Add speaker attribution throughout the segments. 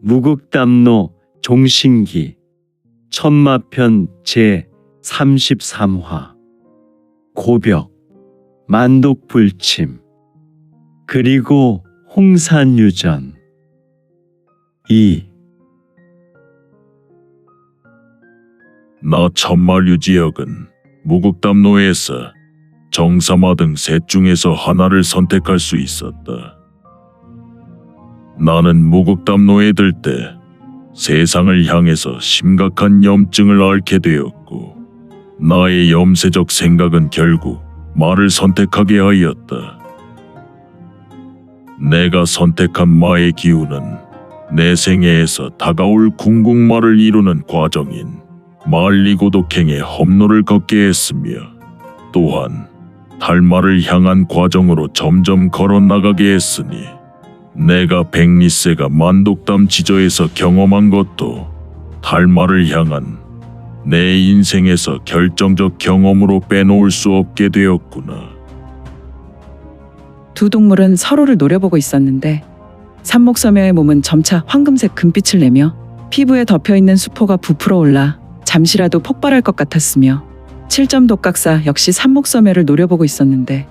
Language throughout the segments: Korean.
Speaker 1: 무극담노 종신기 천마편 제33화 고벽 만독불침 그리고 홍산유전 2.
Speaker 2: 나 천마류지혁은 무극담노에서 정사마 등 셋 중에서 하나를 선택할 수 있었다. 나는 무극담노에 들 때 세상을 향해서 심각한 염증을 앓게 되었고 나의 염세적 생각은 결국 마를 선택하게 하였다. 내가 선택한 마의 기운은 내 생애에서 다가올 궁극마를 이루는 과정인 말리고독행의 험로를 걷게 했으며 또한 달마를 향한 과정으로 점점 걸어 나가게 했으니 내가 백리세가 만독담 지저에서 경험한 것도 달마를 향한 내 인생에서 결정적 경험으로 빼놓을 수 없게 되었구나.
Speaker 3: 두 동물은 서로를 노려보고 있었는데 산목섬유의 몸은 점차 황금색 금빛을 내며 피부에 덮여있는 수포가 부풀어 올라 잠시라도 폭발할 것 같았으며 7점 독각사 역시 산목섬유를 노려보고 있었는데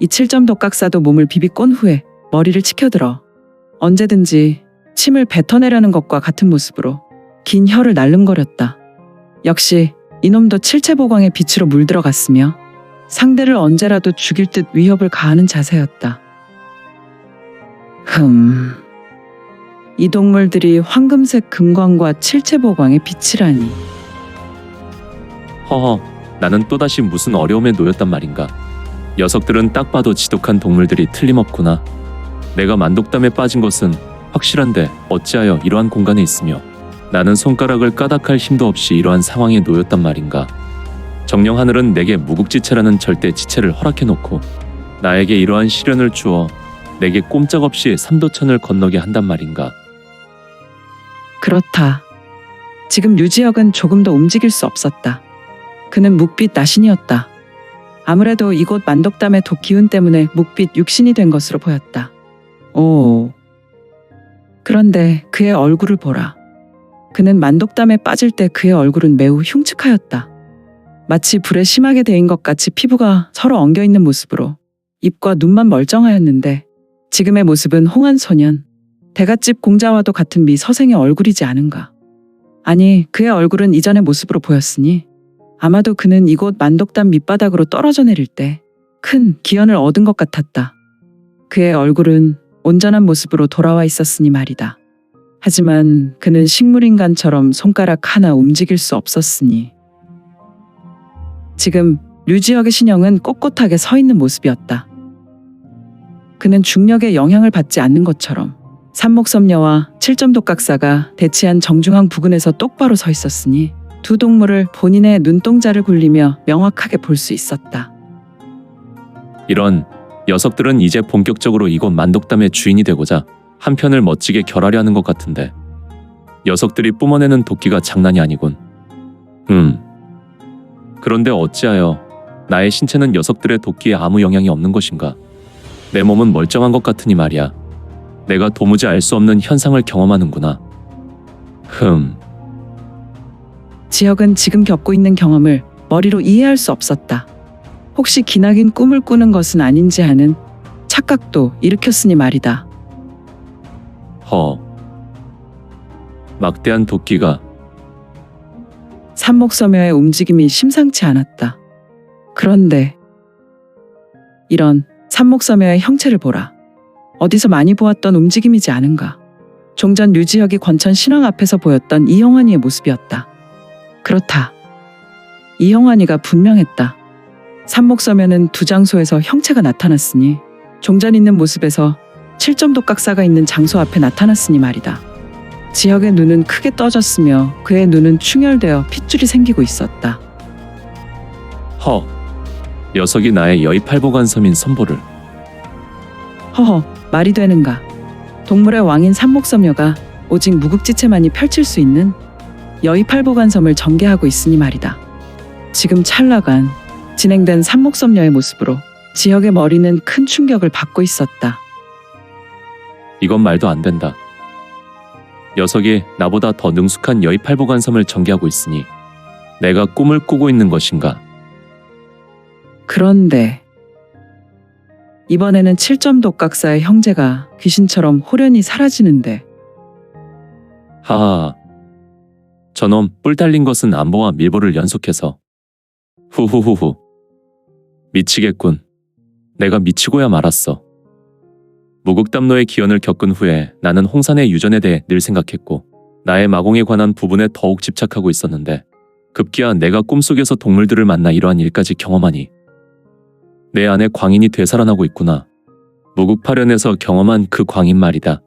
Speaker 3: 이 7점 독각사도 몸을 비비꼰 후에 머리를 치켜들어 언제든지 침을 뱉어내려는 것과 같은 모습으로 긴 혀를 날름거렸다. 역시 이놈도 칠체보광의 빛으로 물들어갔으며 상대를 언제라도 죽일 듯 위협을 가하는 자세였다. 이 동물들이 황금색 금광과 칠체보광의 빛이라니.
Speaker 4: 허허, 나는 또다시 무슨 어려움에 놓였단 말인가. 녀석들은 딱 봐도 지독한 동물들이 틀림없구나. 내가 만독담에 빠진 것은 확실한데 어찌하여 이러한 공간에 있으며 나는 손가락을 까닥할 힘도 없이 이러한 상황에 놓였단 말인가. 정녕 하늘은 내게 무국지체라는 절대 지체를 허락해놓고 나에게 이러한 시련을 주어 내게 꼼짝없이 삼도천을 건너게 한단 말인가.
Speaker 3: 그렇다. 지금 류지혁은 조금 더 움직일 수 없었다. 그는 묵빛 나신이었다. 아무래도 이곳 만독담의 독 기운 때문에 묵빛 육신이 된 것으로 보였다. 오. 그런데 그의 얼굴을 보라. 그는 만독담에 빠질 때 그의 얼굴은 매우 흉측하였다. 마치 불에 심하게 데인 것 같이 피부가 서로 엉겨있는 모습으로 입과 눈만 멀쩡하였는데 지금의 모습은 홍한 소년, 대갓집 공자와도 같은 미 서생의 얼굴이지 않은가. 아니, 그의 얼굴은 이전의 모습으로 보였으니 아마도 그는 이곳 만독담 밑바닥으로 떨어져 내릴 때 큰 기연을 얻은 것 같았다. 그의 얼굴은 온전한 모습으로 돌아와 있었으니 말이다. 하지만 그는 식물인간처럼 손가락 하나 움직일 수 없었으니. 지금 류지혁의 신형은 꼿꼿하게 서 있는 모습이었다. 그는 중력의 영향을 받지 않는 것처럼 산목섬녀와 7점 독각사가 대치한 정중앙 부근에서 똑바로 서 있었으니 두 동물을 본인의 눈동자를 굴리며 명확하게 볼 수 있었다.
Speaker 4: 이런 녀석들은 이제 본격적으로 이곳 만독담의 주인이 되고자 한편을 멋지게 결하려 하는 것 같은데 녀석들이 뿜어내는 도끼가 장난이 아니군. 그런데 어찌하여 나의 신체는 녀석들의 도끼에 아무 영향이 없는 것인가. 내 몸은 멀쩡한 것 같으니 말이야. 내가 도무지 알 수 없는 현상을 경험하는구나.
Speaker 3: 지혁은 지금 겪고 있는 경험을 머리로 이해할 수 없었다. 혹시 기나긴 꿈을 꾸는 것은 아닌지 하는 착각도 일으켰으니 말이다.
Speaker 4: 막대한 도끼가.
Speaker 3: 산목섬유의 움직임이 심상치 않았다. 그런데 이런 산목섬유의 형체를 보라. 어디서 많이 보았던 움직임이지 않은가. 종전 류지혁이 권천 신왕 앞에서 보였던 이영환이의 모습이었다. 그렇다. 이영환이가 분명했다. 산목섬유는 두 장소에서 형체가 나타났으니 종전 있는 모습에서 7점 독각사가 있는 장소 앞에 나타났으니 말이다. 지혁의 눈은 크게 떠졌으며 그의 눈은 충혈되어 핏줄이 생기고 있었다.
Speaker 4: 녀석이 나의 여의팔보관섬인 선보를.
Speaker 3: 허허, 말이 되는가. 동물의 왕인 산목섬유가 오직 무국지체만이 펼칠 수 있는 여의팔보관섬을 전개하고 있으니 말이다. 지금 찰나간 진행된 산목섬유의 모습으로 지혁의 머리는 큰 충격을 받고 있었다.
Speaker 4: 이건 말도 안 된다. 녀석이 나보다 더 능숙한 여의팔보관섬을 전개하고 있으니 내가 꿈을 꾸고 있는 것인가?
Speaker 3: 그런데 이번에는 7점 독각사의 형제가 귀신처럼 호련히 사라지는데
Speaker 4: 하하. 저놈 뿔 달린 것은 안보와 밀보를 연속해서 후후후후. 미치겠군. 내가 미치고야 말았어. 무극담노의 기원을 겪은 후에 나는 홍산의 유전에 대해 늘 생각했고 나의 마공에 관한 부분에 더욱 집착하고 있었는데 급기야 내가 꿈속에서 동물들을 만나 이러한 일까지 경험하니 내 안에 광인이 되살아나고 있구나. 무극파련에서 경험한 그 광인 말이다.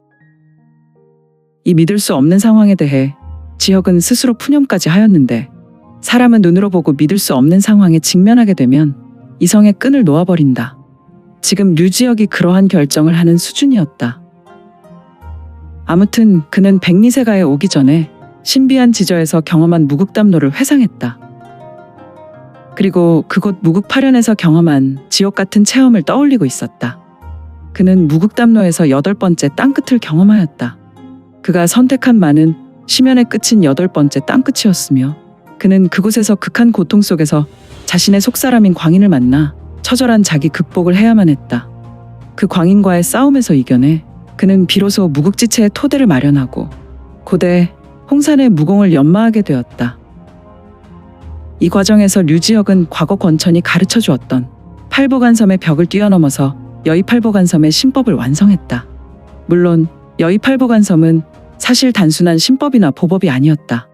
Speaker 3: 이 믿을 수 없는 상황에 대해 지혁은 스스로 푸념까지 하였는데 사람은 눈으로 보고 믿을 수 없는 상황에 직면하게 되면 이성의 끈을 놓아버린다. 지금 류지혁이 그러한 결정을 하는 수준이었다. 아무튼 그는 백리세가에 오기 전에 신비한 지저에서 경험한 무극담노를 회상했다. 그리고 그곳 무극파련에서 경험한 지옥 같은 체험을 떠올리고 있었다. 그는 무극담노에서 8번째 땅끝을 경험하였다. 그가 선택한 만은 심연의 끝인 8번째 땅끝이었으며 그는 그곳에서 극한 고통 속에서 자신의 속사람인 광인을 만나 처절한 자기 극복을 해야만 했다. 그 광인과의 싸움에서 이겨내 그는 비로소 무극지체의 토대를 마련하고 고대 홍산의 무공을 연마하게 되었다. 이 과정에서 류지혁은 과거 권천이 가르쳐 주었던 팔보간섬의 벽을 뛰어넘어서 여의팔보간섬의 신법을 완성했다. 물론 여의팔보간섬은 사실 단순한 신법이나 보법이 아니었다.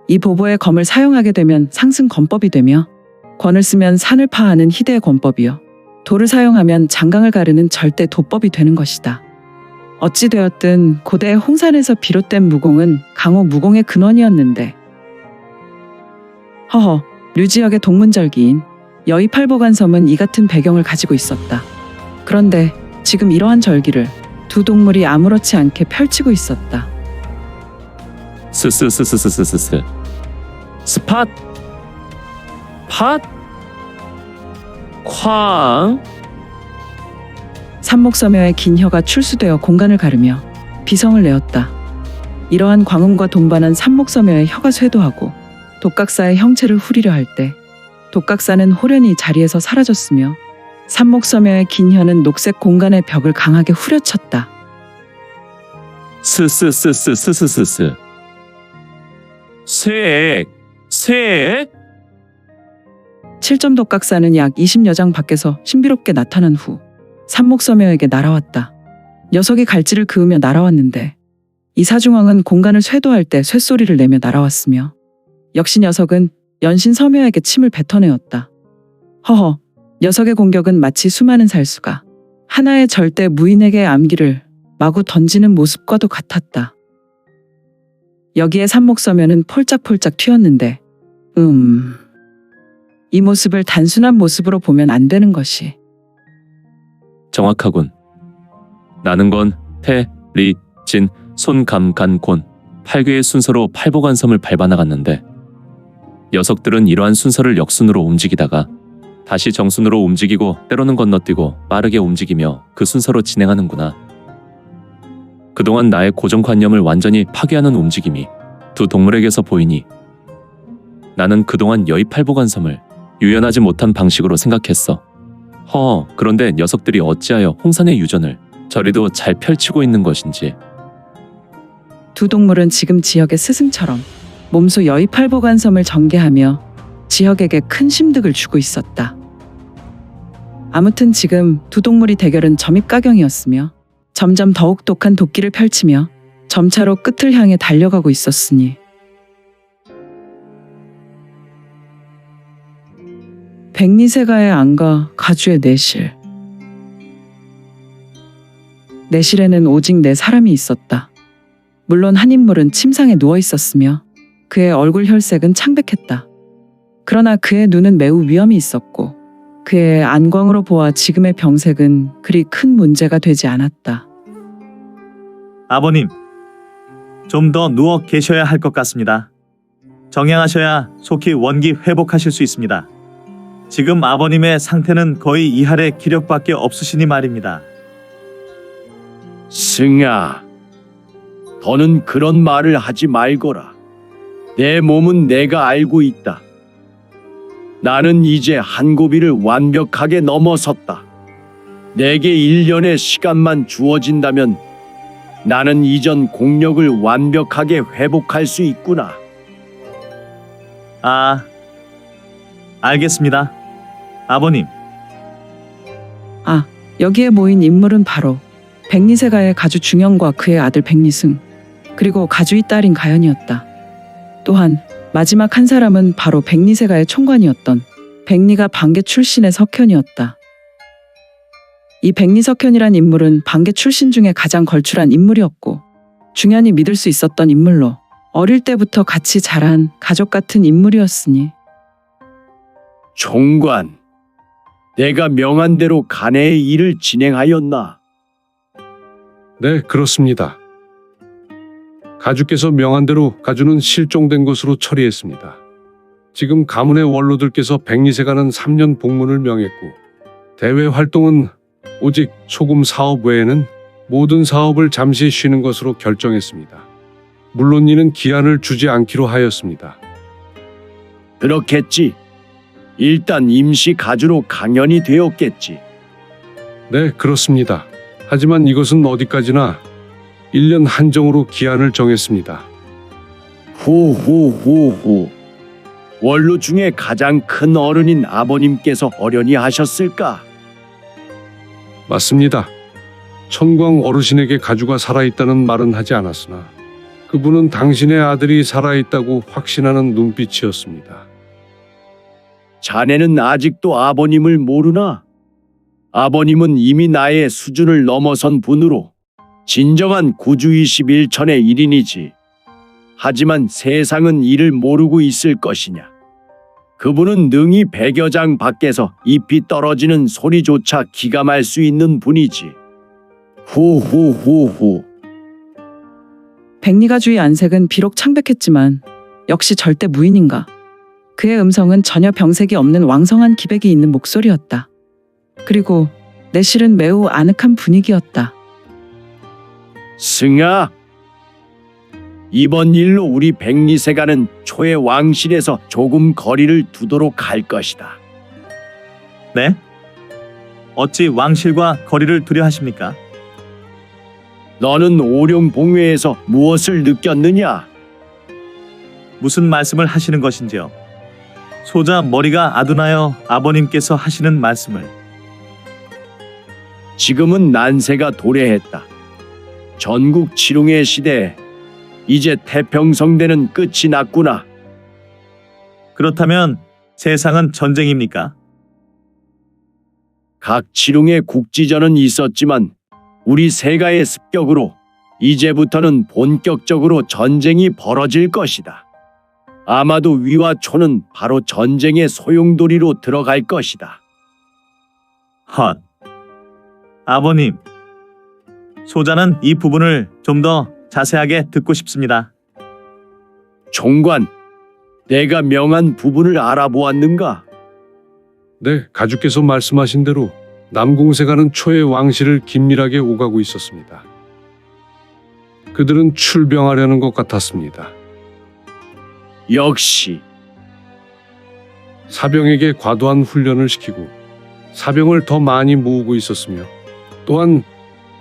Speaker 3: 이 보보의 검을 사용하게 되면 상승 권법이 되며 권을 쓰면 산을 파하는 희대의 권법이요 돌을 사용하면 장강을 가르는 절대 도법이 되는 것이다. 어찌되었든 고대 홍산에서 비롯된 무공은 강호 무공의 근원이었는데 허허, 류지혁의 동문절기인 여의팔보간섬은 이 같은 배경을 가지고 있었다. 그런데 지금 이러한 절기를 두 동물이 아무렇지 않게 펼치고 있었다.
Speaker 4: 스스스스스스스 스팟 팟 쾅.
Speaker 3: 산목섬여의 긴 혀가 출수되어 공간을 가르며 비성을 내었다. 이러한 광음과 동반한 산목섬여의 혀가 쇄도하고 독각사의 형체를 후리려 할 때 독각사는 호련히 자리에서 사라졌으며 산목섬여의 긴 혀는 녹색 공간의 벽을 강하게 후려쳤다.
Speaker 4: 스스스스스스스 색
Speaker 3: 7점 독각사는 약 20여 장 밖에서 신비롭게 나타난 후 산목섬여에게 날아왔다. 녀석이 갈지를 그으며 날아왔는데 이 사중왕은 공간을 쇄도할 때 쇳소리를 내며 날아왔으며 역시 녀석은 연신섬여에게 침을 뱉어내었다. 허허, 녀석의 공격은 마치 수많은 살수가 하나의 절대 무인에게 암기를 마구 던지는 모습과도 같았다. 여기에 산목섬여는 폴짝폴짝 튀었는데 이 모습을 단순한 모습으로 보면 안 되는 것이
Speaker 4: 정확하군. 나는 건 태, 리, 진, 손, 감, 간, 곤 8개의 순서로 팔보간섬을 밟아나갔는데 녀석들은 이러한 순서를 역순으로 움직이다가 다시 정순으로 움직이고 때로는 건너뛰고 빠르게 움직이며 그 순서로 진행하는구나. 그동안 나의 고정관념을 완전히 파괴하는 움직임이 두 동물에게서 보이니 나는 그동안 여의팔보간섬을 유연하지 못한 방식으로 생각했어. 그런데 녀석들이 어찌하여 홍산의 유전을 저리도 잘 펼치고 있는 것인지.
Speaker 3: 두 동물은 지금 지혁의 스승처럼 몸소 여의팔보간섬을 전개하며 지혁에게 큰 심득을 주고 있었다. 아무튼 지금 두 동물의 대결은 점입가경이었으며 점점 더욱 독한 도끼를 펼치며 점차로 끝을 향해 달려가고 있었으니 백리세가의 안과 가주의 내실. 내실에는 오직 네 사람이 있었다. 물론 한 인물은 침상에 누워 있었으며 그의 얼굴 혈색은 창백했다. 그러나 그의 눈은 매우 위험이 있었고 그의 안광으로 보아 지금의 병색은 그리 큰 문제가 되지 않았다.
Speaker 5: 아버님, 좀 더 누워 계셔야 할 것 같습니다. 정양하셔야 속히 원기 회복하실 수 있습니다. 지금 아버님의 상태는 거의 이할의 기력밖에 없으시니 말입니다.
Speaker 1: 승아, 더는 그런 말을 하지 말거라. 내 몸은 내가 알고 있다. 나는 이제 한 고비를 완벽하게 넘어섰다. 내게 1년의 시간만 주어진다면 나는 이전 공력을 완벽하게 회복할 수 있구나.
Speaker 5: 아, 알겠습니다. 아버님,
Speaker 3: 여기에 모인 인물은 바로 백리세가의 가주 중현과 그의 아들 백리승, 그리고 가주의 딸인 가연이었다. 또한 마지막 한 사람은 바로 백리세가의 총관이었던 백리가 반개 출신의 석현이었다. 이 백리석현이란 인물은 반개 출신 중에 가장 걸출한 인물이었고 중현이 믿을 수 있었던 인물로 어릴 때부터 같이 자란 가족 같은 인물이었으니
Speaker 1: 총관, 내가 명한 대로 간해의 일을 진행하였나?
Speaker 6: 네, 그렇습니다. 가주께서 명한 대로 가주는 실종된 것으로 처리했습니다. 지금 가문의 원로들께서 백리세가는 3년 복문을 명했고 대외 활동은 오직 소금 사업 외에는 모든 사업을 잠시 쉬는 것으로 결정했습니다. 물론 이는 기한을 주지 않기로 하였습니다.
Speaker 1: 그렇겠지. 일단 임시 가주로 강연이 되었겠지.
Speaker 6: 네, 그렇습니다. 하지만 이것은 어디까지나 1년 한정으로 기한을 정했습니다.
Speaker 1: 후후후후. 원로 중에 가장 큰 어른인 아버님께서 어련히 하셨을까?
Speaker 6: 맞습니다. 천광 어르신에게 가주가 살아있다는 말은 하지 않았으나 그분은 당신의 아들이 살아있다고 확신하는 눈빛이었습니다.
Speaker 1: 자네는 아직도 아버님을 모르나? 아버님은 이미 나의 수준을 넘어선 분으로 진정한 구주이십일천의 일인이지. 하지만 세상은 이를 모르고 있을 것이냐. 그분은 능히 100여 장 밖에서 잎이 떨어지는 소리조차 기감할 수 있는 분이지. 후후후후.
Speaker 3: 백리가주의 안색은 비록 창백했지만 역시 절대 무인인가. 그의 음성은 전혀 병색이 없는 왕성한 기백이 있는 목소리였다. 그리고 내실은 매우 아늑한 분위기였다.
Speaker 1: 승아, 이번 일로 우리 백리세가는 초의 왕실에서 조금 거리를 두도록 할 것이다.
Speaker 5: 네? 어찌 왕실과 거리를 두려 하십니까?
Speaker 1: 너는 오룡봉회에서 무엇을 느꼈느냐?
Speaker 5: 무슨 말씀을 하시는 것인지요? 소자 머리가 아둔하여 아버님께서 하시는 말씀을.
Speaker 1: 지금은 난세가 도래했다. 전국 치룡의 시대에 이제 태평성대는 끝이 났구나.
Speaker 5: 그렇다면 세상은 전쟁입니까?
Speaker 1: 각 치룡의 국지전은 있었지만 우리 세가의 습격으로 이제부터는 본격적으로 전쟁이 벌어질 것이다. 아마도 위와 초는 바로 전쟁의 소용돌이로 들어갈 것이다.
Speaker 5: 헛. 아버님, 소자는 이 부분을 좀 더 자세하게 듣고 싶습니다.
Speaker 1: 총관, 내가 명한 부분을 알아보았는가?
Speaker 6: 네, 가주께서 말씀하신 대로 남궁세가는 초의 왕실을 긴밀하게 오가고 있었습니다. 그들은 출병하려는 것 같았습니다.
Speaker 1: 역시
Speaker 6: 사병에게 과도한 훈련을 시키고 사병을 더 많이 모으고 있었으며 또한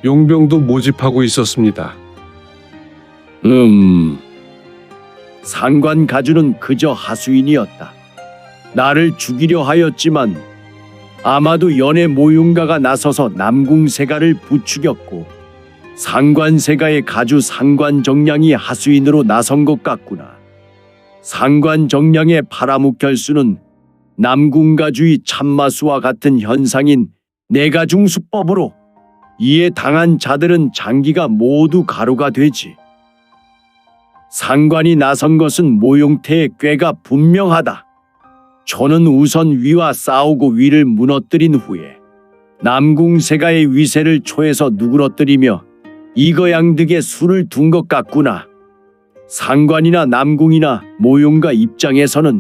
Speaker 6: 용병도 모집하고 있었습니다.
Speaker 1: 상관 가주는 그저 하수인이었다. 나를 죽이려 하였지만 아마도 연애 모윤가가 나서서 남궁세가를 부추겼고 상관세가의 가주 상관정량이 하수인으로 나선 것 같구나. 상관정량의 파라묵혈수는 남궁가주의 참마수와 같은 현상인 내가중수법으로 이에 당한 자들은 장기가 모두 가루가 되지. 상관이 나선 것은 모용태의 꾀가 분명하다. 초는 우선 위와 싸우고 위를 무너뜨린 후에 남궁세가의 위세를 초에서 누그러뜨리며 이거양득의 수를 둔 것 같구나. 상관이나 남궁이나 모용가 입장에서는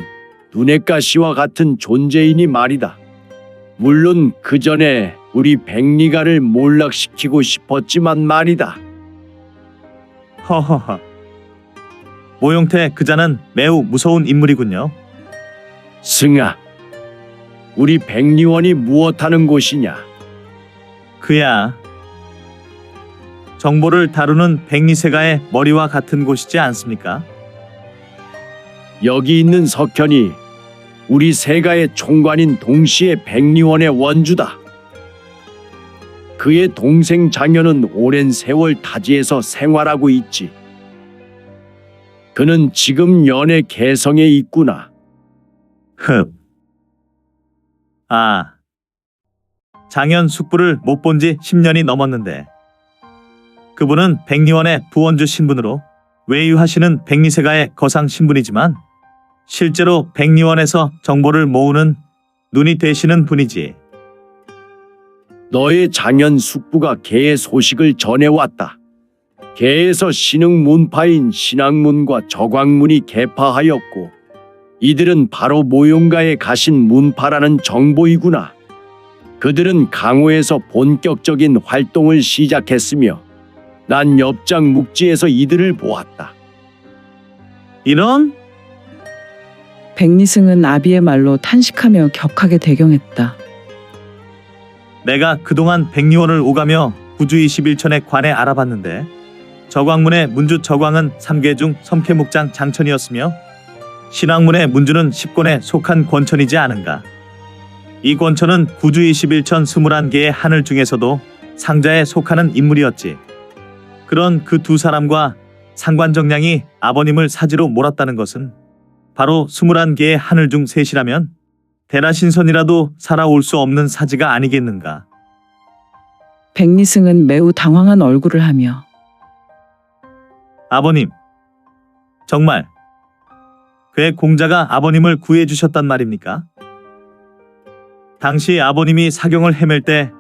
Speaker 1: 누네가시와 같은 존재이니 말이다. 물론 그 전에 우리 백리가를 몰락시키고 싶었지만 말이다.
Speaker 5: 허허허. 모용태 그자는 매우 무서운 인물이군요.
Speaker 1: 승아, 우리 백리원이 무엇하는 곳이냐?
Speaker 5: 그야 정보를 다루는 백리세가의 머리와 같은 곳이지 않습니까?
Speaker 1: 여기 있는 석현이 우리 세가의 총관인 동시에 백리원의 원주다. 그의 동생 장현은 오랜 세월 타지에서 생활하고 있지. 그는 지금 연애 개성에 있구나.
Speaker 5: 흡. 아, 장현 숙부를 못 본 지 10년이 넘었는데 그분은 백리원의 부원주 신분으로 외유하시는 백리세가의 거상 신분이지만 실제로 백리원에서 정보를 모으는 눈이 되시는 분이지.
Speaker 1: 너의 장현 숙부가 개의 소식을 전해왔다. 개에서 신흥 문파인 신학문과 저광문이 개파하였고 이들은 바로 모용가에 가신 문파라는 정보이구나. 그들은 강호에서 본격적인 활동을 시작했으며 난 옆장 묵지에서 이들을 보았다.
Speaker 5: 이런?
Speaker 3: 백리승은 아비의 말로 탄식하며 격하게 대경했다.
Speaker 5: 내가 그동안 백리원을 오가며 구주 21천에 관해 알아봤는데 저광문의 문주 저광은 3계 중 섬캐묵장 장천이었으며 신학문의 문주는 10권에 속한 권천이지 않은가. 이 권천은 구주 21천 21개의 하늘 중에서도 상자에 속하는 인물이었지. 그런 그 두 사람과 상관정량이 아버님을 사지로 몰았다는 것은 바로 21개의 하늘 중 셋이라면 대나신선이라도 살아올 수 없는 사지가 아니겠는가.
Speaker 3: 백리승은 매우 당황한 얼굴을 하며
Speaker 5: 아버님, 정말 괴 공자가 아버님을 구해주셨단 말입니까? 당시 아버님이 사경을 헤맬 때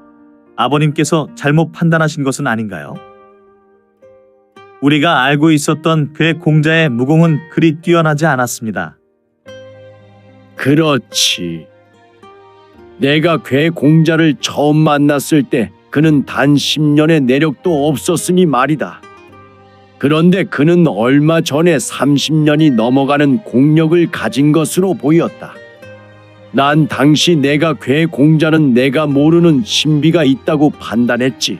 Speaker 5: 아버님께서 잘못 판단하신 것은 아닌가요? 우리가 알고 있었던 괴 공자의 무공은 그리 뛰어나지 않았습니다.
Speaker 1: 그렇지. 내가 괴 공자를 처음 만났을 때 그는 단 10년의 내력도 없었으니 말이다. 그런데 그는 얼마 전에 30년이 넘어가는 공력을 가진 것으로 보였다. 난 당시 내가 괴 공자는 내가 모르는 신비가 있다고 판단했지.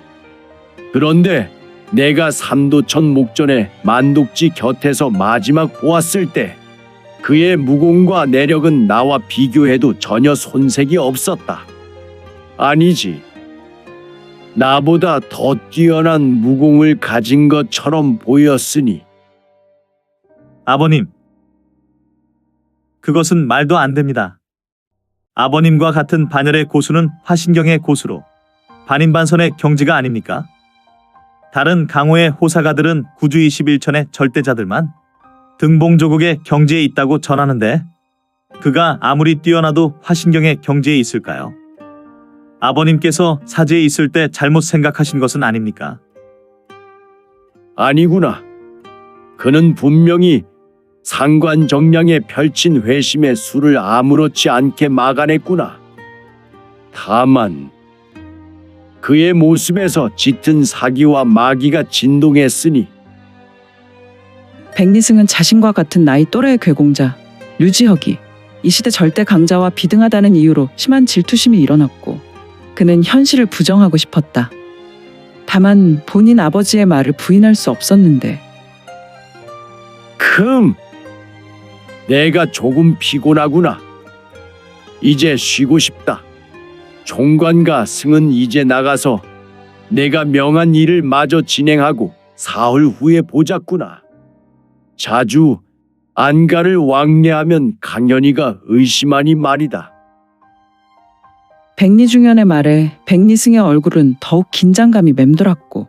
Speaker 1: 그런데 내가 삼도천 목전에 만독지 곁에서 마지막 보았을 때 그의 무공과 내력은 나와 비교해도 전혀 손색이 없었다. 아니지. 나보다 더 뛰어난 무공을 가진 것처럼 보였으니.
Speaker 5: 아버님, 그것은 말도 안 됩니다. 아버님과 같은 반열의 고수는 화신경의 고수로 반인반선의 경지가 아닙니까? 다른 강호의 호사가들은 구주 21천의 절대자들만 등봉조국의 경지에 있다고 전하는데 그가 아무리 뛰어나도 화신경의 경지에 있을까요? 아버님께서 사지에 있을 때 잘못 생각하신 것은 아닙니까?
Speaker 1: 아니구나. 그는 분명히 상관정량에 펼친 회심의 수를 아무렇지 않게 막아냈구나. 다만 그의 모습에서 짙은 사기와 마기가 진동했으니.
Speaker 3: 백리승은 자신과 같은 나이 또래의 괴공자 류지혁이 이 시대 절대 강자와 비등하다는 이유로 심한 질투심이 일어났고 그는 현실을 부정하고 싶었다. 다만 본인 아버지의 말을 부인할 수 없었는데
Speaker 1: 내가 조금 피곤하구나. 이제 쉬고 싶다. 총관과 승은 이제 나가서 내가 명한 일을 마저 진행하고 사흘 후에 보자꾸나. 자주 안가를 왕래하면 강연이가 의심하니 말이다.
Speaker 3: 백리중현의 말에 백리승의 얼굴은 더욱 긴장감이 맴돌았고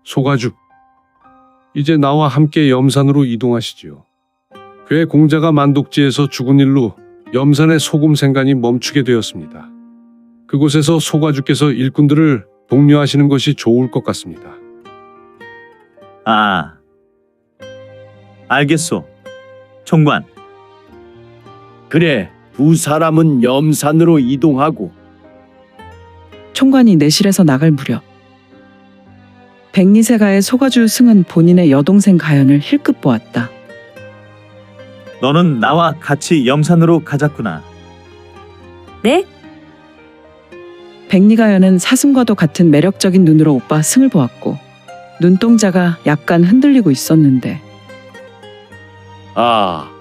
Speaker 6: 소가죽, 이제 나와 함께 염산으로 이동하시지요. 괴 공자가 만독지에서 죽은 일로 염산의 소금 생간이 멈추게 되었습니다. 그곳에서 소가죽께서 일꾼들을 독려하시는 것이 좋을 것 같습니다.
Speaker 5: 아, 알겠소. 총관,
Speaker 1: 그래, 두 사람은 염산으로 이동하고.
Speaker 3: 총관이 내실에서 나갈 무렵 백리세가의 소가주 승은 본인의 여동생 가연을 힐끗 보았다.
Speaker 5: 너는 나와 같이 염산으로 가자꾸나.
Speaker 7: 네?
Speaker 3: 백리가연은 사슴과도 같은 매력적인 눈으로 오빠 승을 보았고 눈동자가 약간 흔들리고 있었는데
Speaker 1: 아,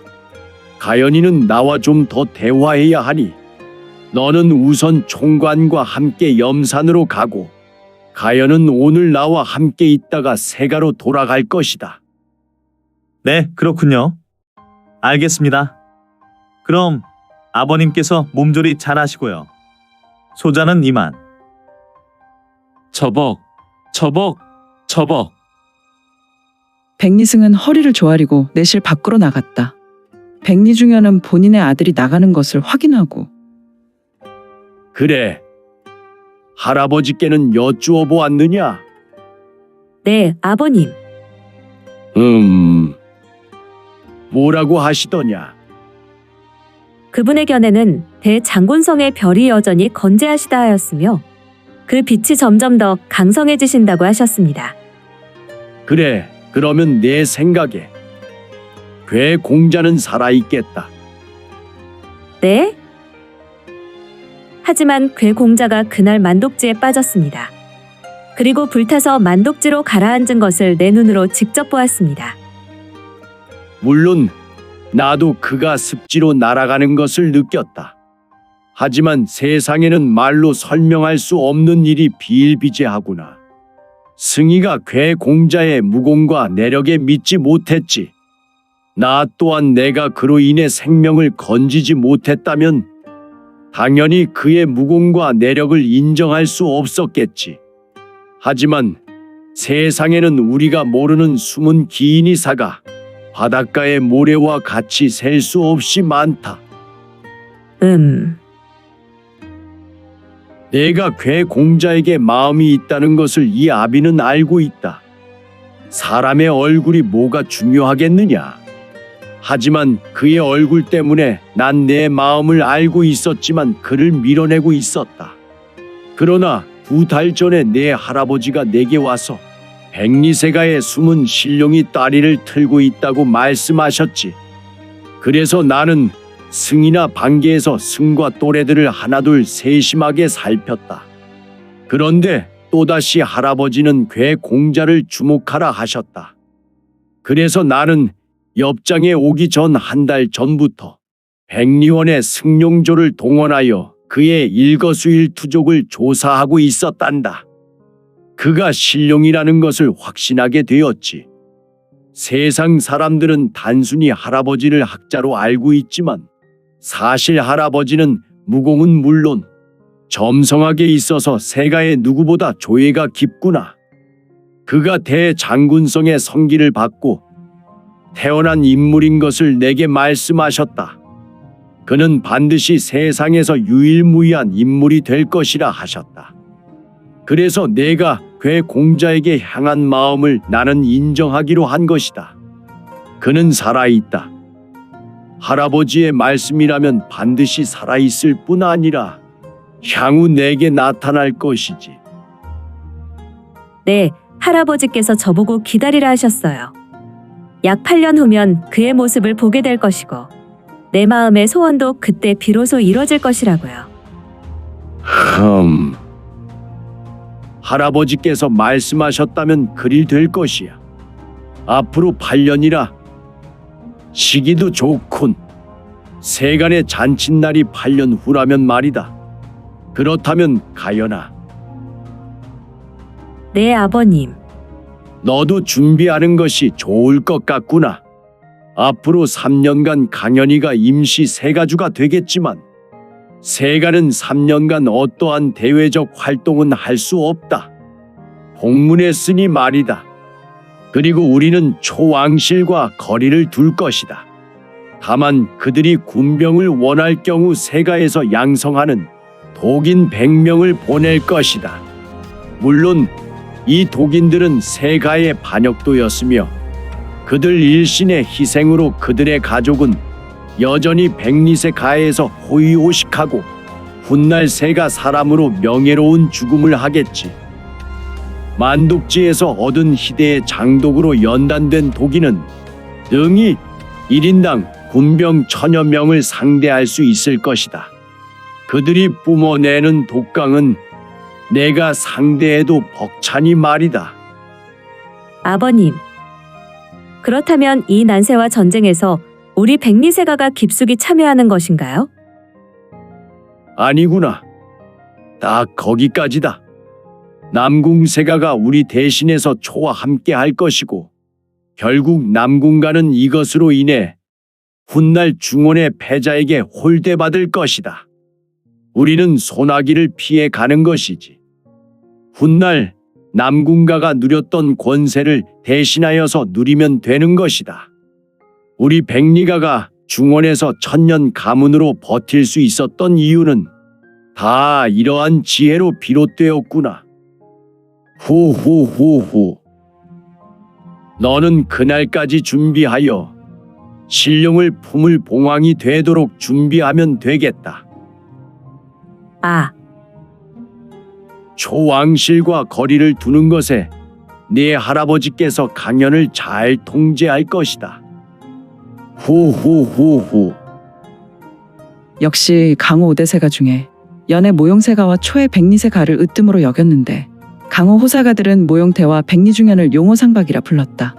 Speaker 1: 가연이는 나와 좀 더 대화해야 하니 너는 우선 총관과 함께 염산으로 가고 가연은 오늘 나와 함께 있다가 세가로 돌아갈 것이다.
Speaker 5: 네, 그렇군요. 알겠습니다. 그럼 아버님께서 몸조리 잘 하시고요. 소자는 이만.
Speaker 4: 저벅, 저벅, 저벅.
Speaker 3: 백리승은 허리를 조아리고 내실 밖으로 나갔다. 백리중현은 본인의 아들이 나가는 것을 확인하고
Speaker 1: 그래, 할아버지께는 여쭈어 보았느냐?
Speaker 7: 네, 아버님.
Speaker 1: 뭐라고 하시더냐?
Speaker 7: 그분의 견해는 대장군성의 별이 여전히 건재하시다 하였으며 그 빛이 점점 더 강성해지신다고 하셨습니다.
Speaker 1: 그래, 그러면 내 생각에 괴 공자는 살아있겠다.
Speaker 7: 네? 하지만 괴공자가 그날 만독지에 빠졌습니다. 그리고 불타서 만독지로 가라앉은 것을 내 눈으로 직접 보았습니다.
Speaker 1: 물론 나도 그가 습지로 날아가는 것을 느꼈다. 하지만 세상에는 말로 설명할 수 없는 일이 비일비재하구나. 승희가 괴 공자의 무공과 내력에 믿지 못했지. 나 또한 내가 그로 인해 생명을 건지지 못했다면 당연히 그의 무공과 내력을 인정할 수 없었겠지. 하지만 세상에는 우리가 모르는 숨은 기인이사가 바닷가의 모래와 같이 셀 수 없이 많다. 내가 괴 공자에게 마음이 있다는 것을 이 아비는 알고 있다. 사람의 얼굴이 뭐가 중요하겠느냐. 하지만 그의 얼굴 때문에 난 내 마음을 알고 있었지만 그를 밀어내고 있었다. 그러나 2달 전에 내 할아버지가 내게 와서 백리세가의 숨은 신룡이 다리를 틀고 있다고 말씀하셨지. 그래서 나는 승이나 반계에서 승과 또래들을 하나둘 세심하게 살폈다. 그런데 또다시 할아버지는 괴 공자를 주목하라 하셨다. 그래서 나는 엽장에 오기 전 1달 전부터 백리원의 승룡조를 동원하여 그의 일거수일투족을 조사하고 있었단다. 그가 신룡이라는 것을 확신하게 되었지. 세상 사람들은 단순히 할아버지를 학자로 알고 있지만 사실 할아버지는 무공은 물론 점성학에 있어서 세가의 누구보다 조예가 깊구나. 그가 대장군성의 성기를 받고 태어난 인물인 것을 내게 말씀하셨다. 그는 반드시 세상에서 유일무이한 인물이 될 것이라 하셨다. 그래서 내가 괴 공자에게 향한 마음을 나는 인정하기로 한 것이다. 그는 살아있다. 할아버지의 말씀이라면 반드시 살아있을 뿐 아니라 향후 내게 나타날 것이지.
Speaker 7: 네, 할아버지께서 저보고 기다리라 하셨어요. 약 8년 후면 그의 모습을 보게 될 것이고 내 마음의 소원도 그때 비로소 이뤄질 것이라고요.
Speaker 1: 할아버지께서 말씀하셨다면 그리 될 것이야. 앞으로 8년이라 시기도 좋군. 세간의 잔칫날이 8년 후라면 말이다. 그렇다면 가연아,
Speaker 7: 네, 아버님.
Speaker 1: 너도 준비하는 것이 좋을 것 같구나. 앞으로 3년간 강연이가 임시 세가주가 되겠지만 세가는 3년간 어떠한 대외적 활동은 할 수 없다. 복문했으니 말이다. 그리고 우리는 초왕실과 거리를 둘 것이다. 다만 그들이 군병을 원할 경우 세가에서 양성하는 독인 100명을 보낼 것이다. 물론 이 독인들은 세가의 반역도였으며 그들 일신의 희생으로 그들의 가족은 여전히 백리세 가에서 호의호식하고 훗날 세가 사람으로 명예로운 죽음을 하겠지. 만독지에서 얻은 희대의 장독으로 연단된 도기는 능히 1인당 군병 1000여 명을 상대할 수 있을 것이다. 그들이 뿜어내는 독강은 내가 상대해도 벅차니 말이다.
Speaker 7: 아버님, 그렇다면 이 난세와 전쟁에서 우리 백리세가가 깊숙이 참여하는 것인가요?
Speaker 1: 아니구나. 딱 거기까지다. 남궁세가가 우리 대신해서 초와 함께 할 것이고 결국 남궁가는 이것으로 인해 훗날 중원의 패자에게 홀대받을 것이다. 우리는 소나기를 피해 가는 것이지. 훗날 남궁가가 누렸던 권세를 대신하여서 누리면 되는 것이다. 우리 백리가가 중원에서 1000년 가문으로 버틸 수 있었던 이유는 다 이러한 지혜로 비롯되었구나. 후후후후. 너는 그날까지 준비하여 신령을 품을 봉황이 되도록 준비하면 되겠다.
Speaker 7: 아,
Speaker 1: 초왕실과 거리를 두는 것에 네 할아버지께서 강연을 잘 통제할 것이다. 후후후후.
Speaker 3: 역시 강호 5대세가 중에 연의 모용세가와 초의 백리세가를 으뜸으로 여겼는데 강호 호사가들은 모용태와 백리중연을 용호상박이라 불렀다.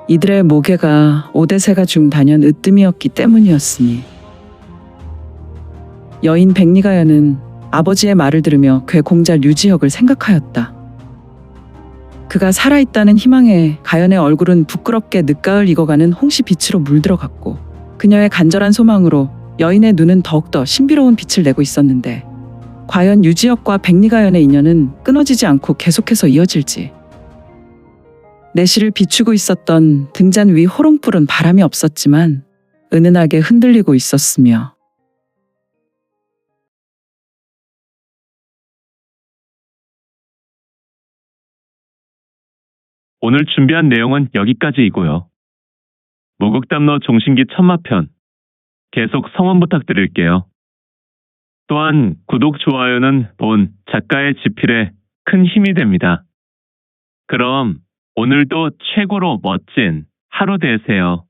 Speaker 3: 이들의 모계가 5대세가 중 단연 으뜸이었기 때문이었으니 여인 백리가연은 아버지의 말을 들으며 괴공자 류지혁을 생각하였다. 그가 살아있다는 희망에 가연의 얼굴은 부끄럽게 늦가을 익어가는 홍시빛으로 물들어갔고 그녀의 간절한 소망으로 여인의 눈은 더욱더 신비로운 빛을 내고 있었는데 과연 유지혁과 백리가연의 인연은 끊어지지 않고 계속해서 이어질지. 내실을 비추고 있었던 등잔 위 호롱불은 바람이 없었지만 은은하게 흔들리고 있었으며
Speaker 4: 오늘 준비한 내용은 여기까지이고요. 무극담로 종신기 천마편 계속 성원 부탁드릴게요. 또한 구독, 좋아요는 본 작가의 지필에 큰 힘이 됩니다. 그럼 오늘도 최고로 멋진 하루 되세요.